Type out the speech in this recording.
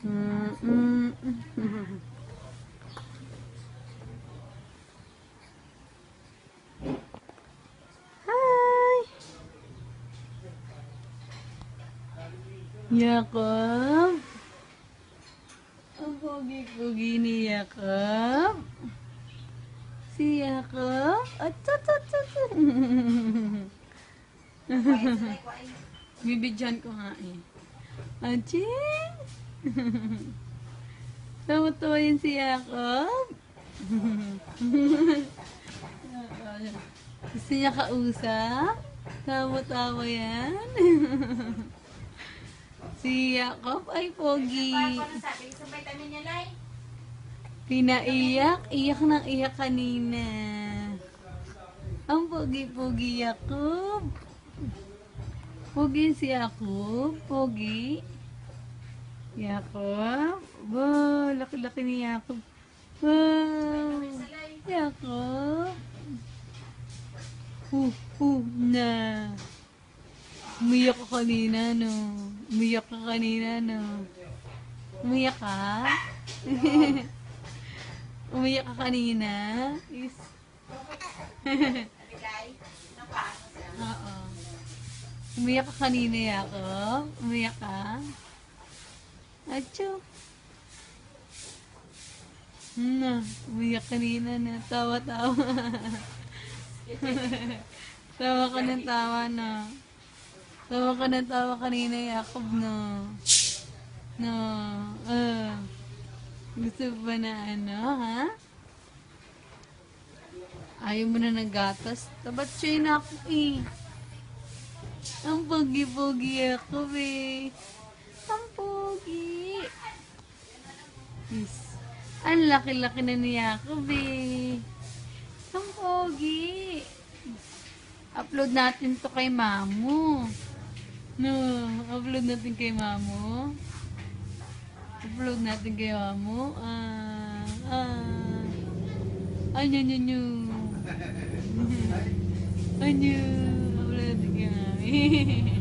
Mm, mm, mm. Hi! Jacob? Ang pogi-pogi ni Jacob. Si Jacob? Bibidyan ko nga eh. Aching! Tawa-tawa yun si Jacob. Gusto niya kausap? Tawa-tawa yan. Si Jacob ay pogi. Pinaiyak. Iyak ng iyak kanina. Ang pogi-pogi Jacob. Pogi si Jacob. Pogi. Jacob. Wow, laki-laki ni Jacob. Wow. Jacob. Na. Umiyak ka kanina, no? Umiyak ka kanina, no? Umiyak ka? Umiyak ka kanina? Is... Oo. Umiyak ka kanina, Jacob? Umiyak ka? Achoo. Na, umiyak kanina na. Tawa-tawa. Tawa ka ng tawa na. Tawa ka ng tawa kanina, Jacob, no? No. Gusto ba na ano, ha? Ayaw mo na ng gatas? Tabat siya na ako, eh. Ang pogi-pogi ako, eh. Ang pogi. Yes. Ang laki-laki na ni Jacob, eh. Ang pogi. Upload natin to kay Mamu. No, upload natin kay Mamu. Upload natin kay Mamu. Anyo. Anyo. Upload natin kay Mami.